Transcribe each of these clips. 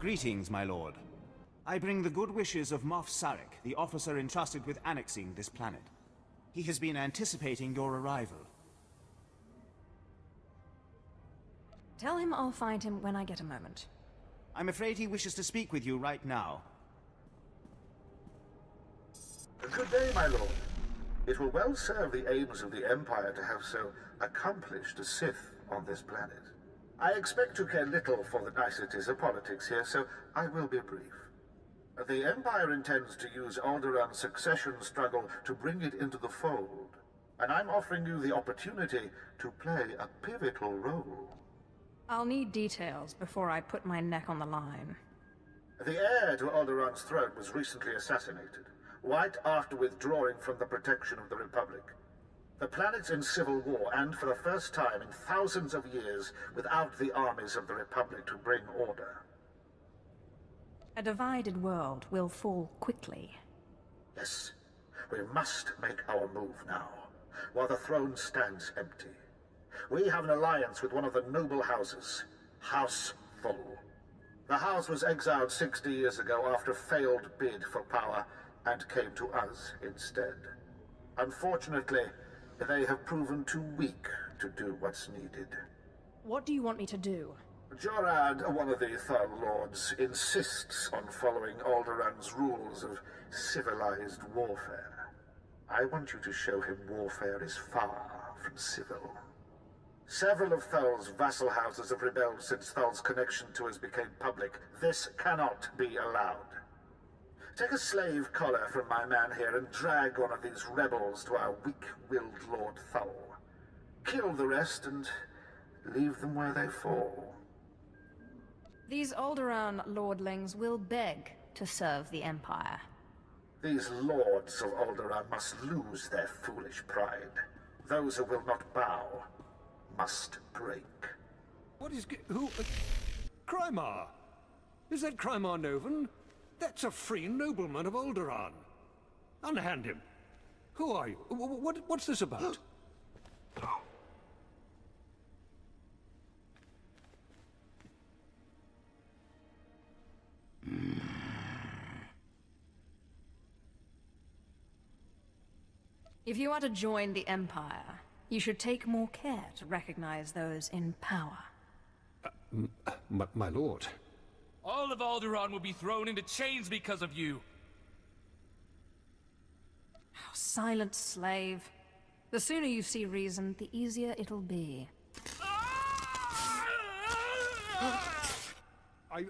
Greetings, my lord. I bring the good wishes of Moff Sarek, the officer entrusted with annexing this planet. He has been anticipating your arrival. Tell him I'll find him when I get a moment. I'm afraid he wishes to speak with you right now. Good day, my lord. It will well serve the aims of the Empire to have so accomplished a Sith on this planet. I expect to care little for the niceties of politics here, so I will be brief. The Empire intends to use Alderaan's succession struggle to bring it into the fold, and I'm offering you the opportunity to play a pivotal role. I'll need details before I put my neck on the line. The heir to Alderaan's throne was recently assassinated, right after withdrawing from the protection of the Republic. The planet's in civil war, and for the first time in thousands of years, without the armies of the Republic to bring order. A divided world will fall quickly. Yes, we must make our move now, while the throne stands empty. We have an alliance with one of the noble houses, House Thull. The house was exiled 60 years ago after a failed bid for power, and came to us instead. Unfortunately, they have proven too weak to do what's needed. What do you want me to do? Jorad, one of the Thull Lords, insists on following Alderaan's rules of civilized warfare. I want you to show him warfare is far from civil. Several of Thull's vassal houses have rebelled since Thull's connection to us became public. This cannot be allowed. Take a slave collar from my man here and drag one of these rebels to our weak-willed Lord Thull. Kill the rest and leave them where they fall. These Alderaan lordlings will beg to serve the Empire. These lords of Alderaan must lose their foolish pride. Those who will not bow must break. What is... who... Krymar? Is that Krymar Novan? That's a free nobleman of Alderaan. Unhand him. Who are you? What's this about? If you are to join the Empire, you should take more care to recognize those in power. My lord. All of Alderaan will be thrown into chains because of you. Oh, silent slave. The sooner you see reason, the easier it'll be.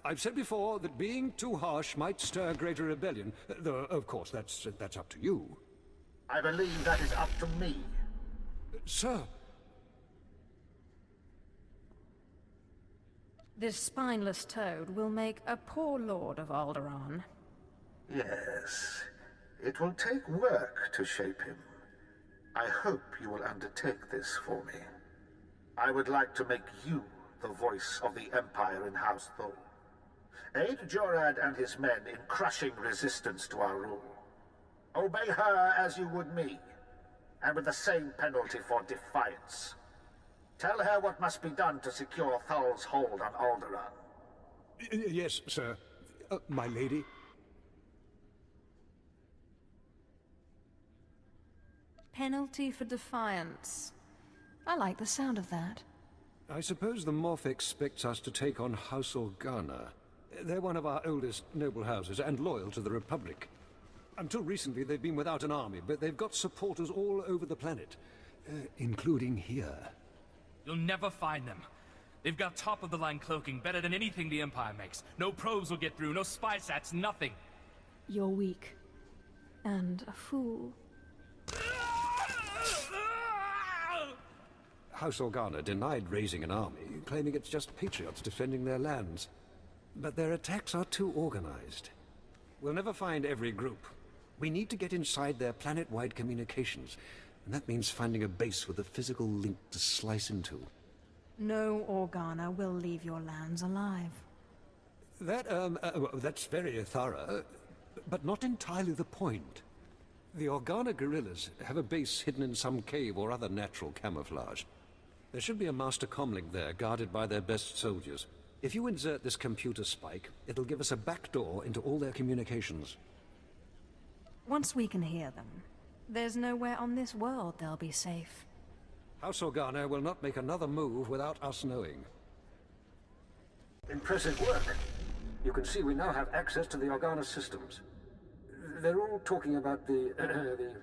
I've said before that being too harsh might stir greater rebellion, though, of course, that's up to you. I believe that is up to me. Sir. This spineless toad will make a poor lord of Alderaan. Yes, it will take work to shape him. I hope you will undertake this for me. I would like to make you the voice of the Empire in House Thull. Aid Jorad and his men in crushing resistance to our rule. Obey her as you would me, and with the same penalty for defiance. Tell her what must be done to secure Thull's hold on Alderaan. Yes, sir. My lady. Penalty for defiance. I like the sound of that. I suppose the Moff expects us to take on House Organa. They're one of our oldest noble houses and loyal to the Republic. Until recently, they've been without an army, but they've got supporters all over the planet, including here. You'll never find them. They've got top-of-the-line cloaking, better than anything the Empire makes. No probes will get through, no spy sats, nothing. You're weak. And a fool. House Organa denied raising an army, claiming it's just patriots defending their lands. But their attacks are too organized. We'll never find every group. We need to get inside their planet-wide communications, and that means finding a base with a physical link to slice into. No Organa will leave your lands alive. That's very thorough, but not entirely the point. The Organa guerrillas have a base hidden in some cave or other natural camouflage. There should be a master comlink there, guarded by their best soldiers. If you insert this computer spike, it'll give us a backdoor into all their communications. Once we can hear them, there's nowhere on this world they'll be safe. House Organa will not make another move without us knowing. Impressive work. You can see we now have access to the Organa systems. They're all talking about the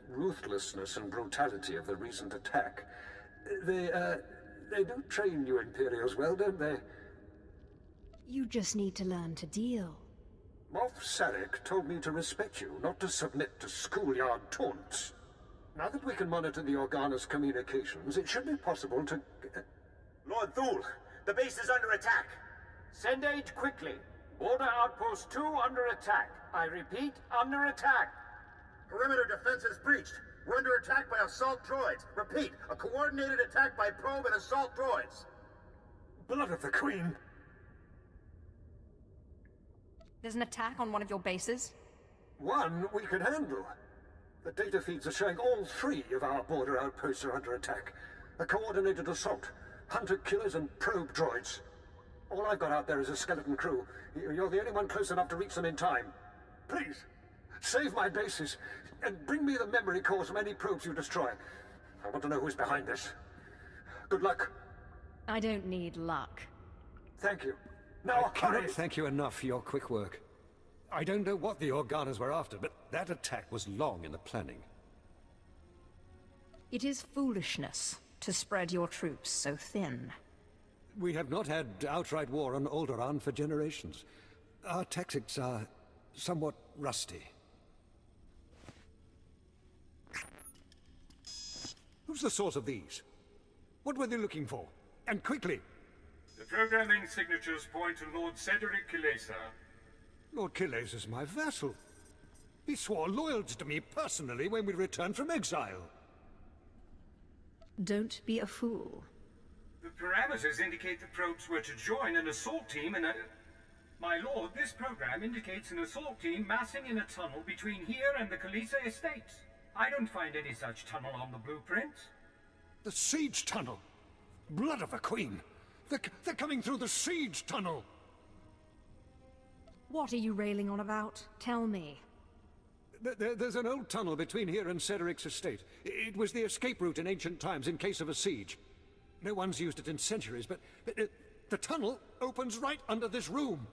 ruthlessness and brutality of the recent attack. They do train you Imperials well, don't they? You just need to learn to deal. Moff Sarek told me to respect you, not to submit to schoolyard taunts. Now that we can monitor the Organa's communications, it should be possible to... Lord Thule, the base is under attack. Send aid quickly. Border Outpost 2 under attack. I repeat, under attack. Perimeter defenses breached. We're under attack by assault droids. Repeat, a coordinated attack by probe and assault droids. Blood of the Queen! There's an attack on one of your bases? One we can handle. The data feeds are showing all 3 of our border outposts are under attack. A coordinated assault, hunter-killers and probe droids. All I've got out there is a skeleton crew. You're the only one close enough to reach them in time. Please, save my bases, and bring me the memory cores from any probes you destroy. I want to know who's behind this. Good luck. I don't need luck. Thank you. Now, I cannot thank you enough for your quick work. I don't know what the Organas were after, but that attack was long in the planning. It is foolishness to spread your troops so thin. We have not had outright war on Alderaan for generations. Our tactics are somewhat rusty. Who's the source of these? What were they looking for? And quickly! The programming signatures point to Lord Cedric Kilesa. Lord Kilesa is my vassal. He swore loyalty to me personally when we returned from exile. Don't be a fool. The parameters indicate the probes were to join an assault team and My lord, this program indicates an assault team massing in a tunnel between here and the Kilesa estates. I don't find any such tunnel on the blueprint. The siege tunnel! Blood of a Queen! They're coming through the siege tunnel! What are you railing on about? Tell me. There's an old tunnel between here and Cedric's estate. It was the escape route in ancient times in case of a siege. No one's used it in centuries, but the tunnel opens right under this room.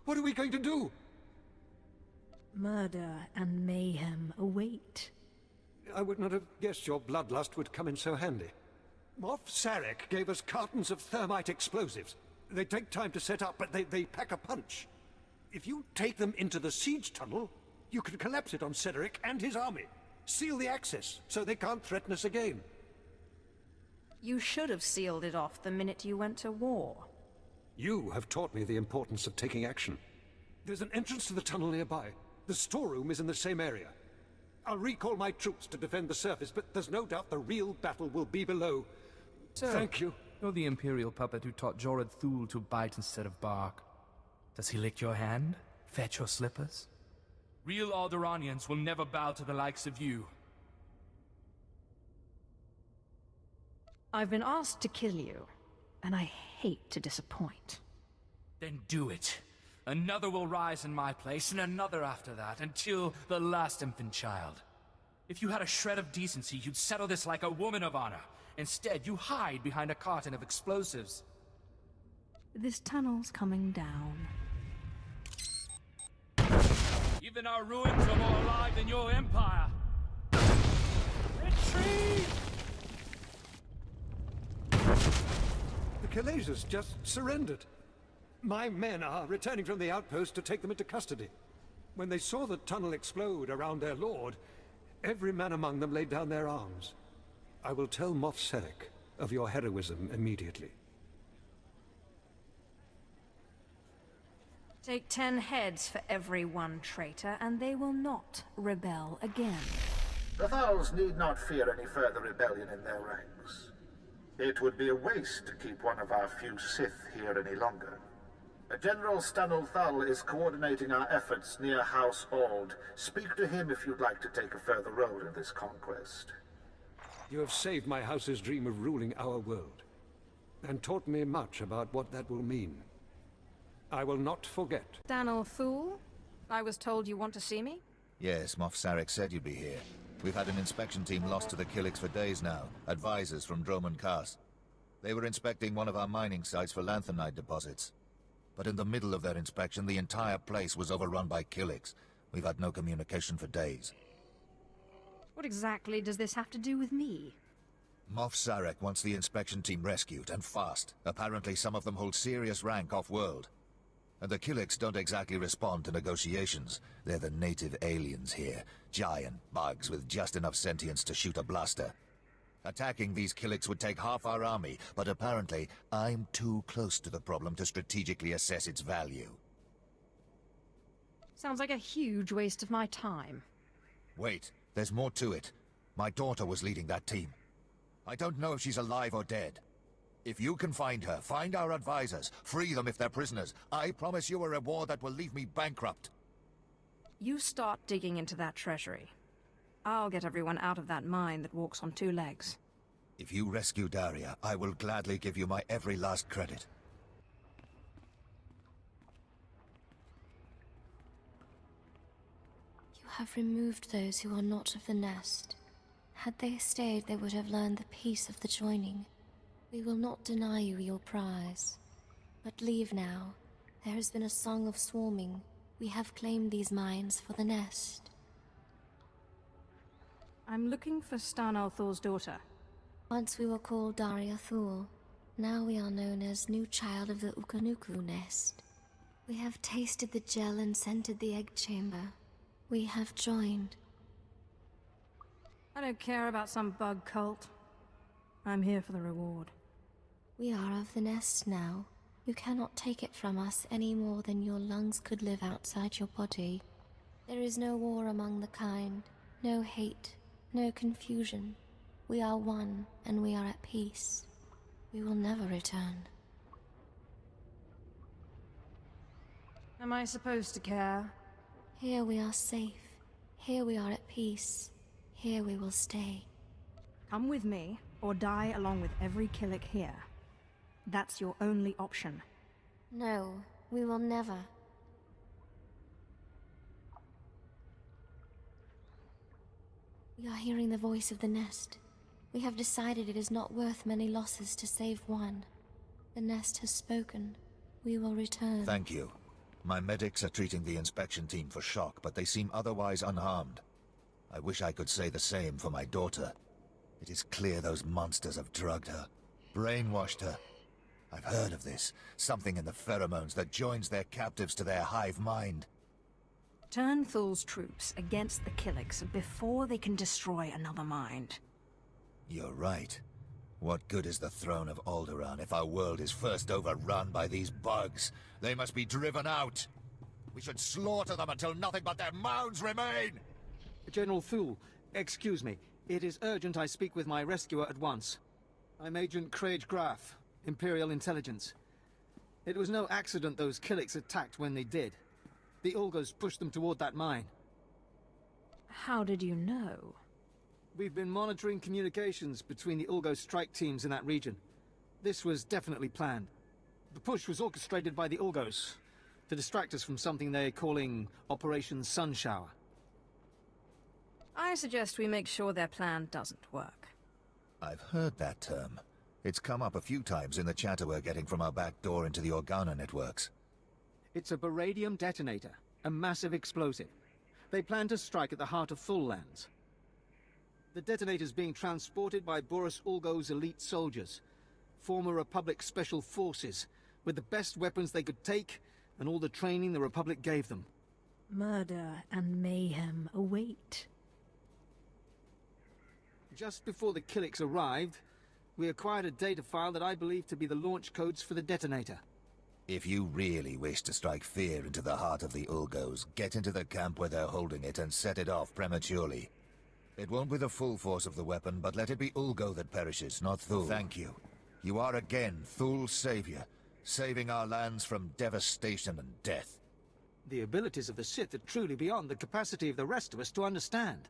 What are we going to do? Murder and mayhem await. I would not have guessed your bloodlust would come in so handy. Moff Sarek gave us cartons of thermite explosives. They take time to set up, but they pack a punch. If you take them into the siege tunnel, you can collapse it on Cedric and his army. Seal the access, so they can't threaten us again. You should have sealed it off the minute you went to war. You have taught me the importance of taking action. There's an entrance to the tunnel nearby. The storeroom is in the same area. I'll recall my troops to defend the surface, but there's no doubt the real battle will be below. So, thank you. You're the Imperial puppet who taught Jorad Thule to bite instead of bark. Does he lick your hand? Fetch your slippers? Real Alderaanians will never bow to the likes of you. I've been asked to kill you, and I hate to disappoint. Then do it. Another will rise in my place, and another after that, until the last infant child. If you had a shred of decency, you'd settle this like a woman of honor. Instead, you hide behind a carton of explosives. This tunnel's coming down. Even our ruins are more alive than your empire! Retreat! The Kilesas just surrendered. My men are returning from the outpost to take them into custody. When they saw the tunnel explode around their lord, every man among them laid down their arms. I will tell Moff Sarek of your heroism immediately. Take 10 heads for every one traitor, and they will not rebel again. The Thals need not fear any further rebellion in their ranks. It would be a waste to keep one of our few Sith here any longer. General Stanul Thal is coordinating our efforts near House Ald. Speak to him if you'd like to take a further role in this conquest. You have saved my house's dream of ruling our world. and taught me much about what that will mean. I will not forget. Dan'l Thule? I was told you want to see me? Yes, Moff Sarek said you'd be here. We've had an inspection team lost to the Killiks for days now, advisors from Droman Cast. They were inspecting one of our mining sites for lanthanide deposits. But in the middle of their inspection, the entire place was overrun by Killiks. We've had no communication for days. What exactly does this have to do with me? Moff Sarek wants the inspection team rescued, and fast. Apparently some of them hold serious rank off-world. And the Killiks don't exactly respond to negotiations. They're the native aliens here. Giant bugs with just enough sentience to shoot a blaster. Attacking these Killiks would take half our army, but apparently I'm too close to the problem to strategically assess its value. Sounds like a huge waste of my time. Wait, there's more to it. My daughter was leading that team. I don't know if she's alive or dead. If you can find her, find our advisors, free them if they're prisoners. I promise you a reward that will leave me bankrupt. You start digging into that treasury. I'll get everyone out of that mine that walks on two legs. If you rescue Daria, I will gladly give you my every last credit. You have removed those who are not of the nest. Had they stayed, they would have learned the peace of the joining. We will not deny you your prize. But leave now. There has been a song of swarming. We have claimed these mines for the nest. I'm looking for Stan'l Thul's daughter. Once we were called Daria Thul. Now we are known as new child of the Ukanuku nest. We have tasted the gel and scented the egg chamber. We have joined. I don't care about some bug cult. I'm here for the reward. We are of the nest now. You cannot take it from us any more than your lungs could live outside your body. There is no war among the kind, no hate, no confusion. We are one, and we are at peace. We will never return. Am I supposed to care? Here we are safe. Here we are at peace. Here we will stay. Come with me, or die along with every Killik here. That's your only option. No, we will never. We are hearing the voice of the nest. We have decided it is not worth many losses to save one. The nest has spoken. We will return. Thank you. My medics are treating the inspection team for shock, but they seem otherwise unharmed. I wish I could say the same for my daughter. It is clear those monsters have drugged her, brainwashed her. I've heard of this. Something in the pheromones that joins their captives to their hive mind. Turn Thul's troops against the Killiks before they can destroy another mind. You're right. What good is the throne of Alderaan if our world is first overrun by these bugs? They must be driven out. We should slaughter them until nothing but their mounds remain! General Thule, excuse me. It is urgent I speak with my rescuer at once. I'm Agent Craig Graff, Imperial Intelligence. It was no accident those Killiks attacked when they did. The Ulgos pushed them toward that mine. How did you know? We've been monitoring communications between the Ulgo strike teams in that region. This was definitely planned. The push was orchestrated by the Ulgos to distract us from something they're calling Operation Sunshower. I suggest we make sure their plan doesn't work. I've heard that term. It's come up a few times in the chatter we're getting from our back door into the Organa networks. It's a baradium detonator, a massive explosive. They plan to strike at the heart of Thul lands. The detonator's being transported by Boris Ulgo's elite soldiers, former Republic Special Forces, with the best weapons they could take and all the training the Republic gave them. Murder and mayhem await. Just before the Killiks arrived, we acquired a data file that I believe to be the launch codes for the detonator. If you really wish to strike fear into the heart of the Ulgos, get into the camp where they're holding it and set it off prematurely. It won't be the full force of the weapon, but let it be Ulgo that perishes, not Thul. Thank you. You are again Thul's savior, saving our lands from devastation and death. The abilities of the Sith are truly beyond the capacity of the rest of us to understand.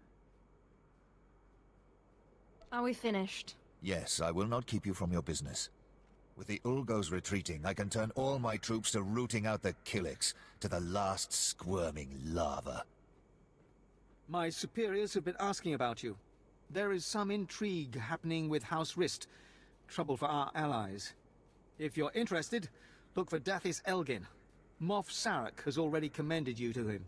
Are we finished? Yes, I will not keep you from your business. With the Ulgos retreating, I can turn all my troops to rooting out the Killiks, to the last squirming larva. My superiors have been asking about you. There is some intrigue happening with House Rist. Trouble for our allies. If you're interested, look for Dathis Elgin. Moff Sarek has already commended you to him.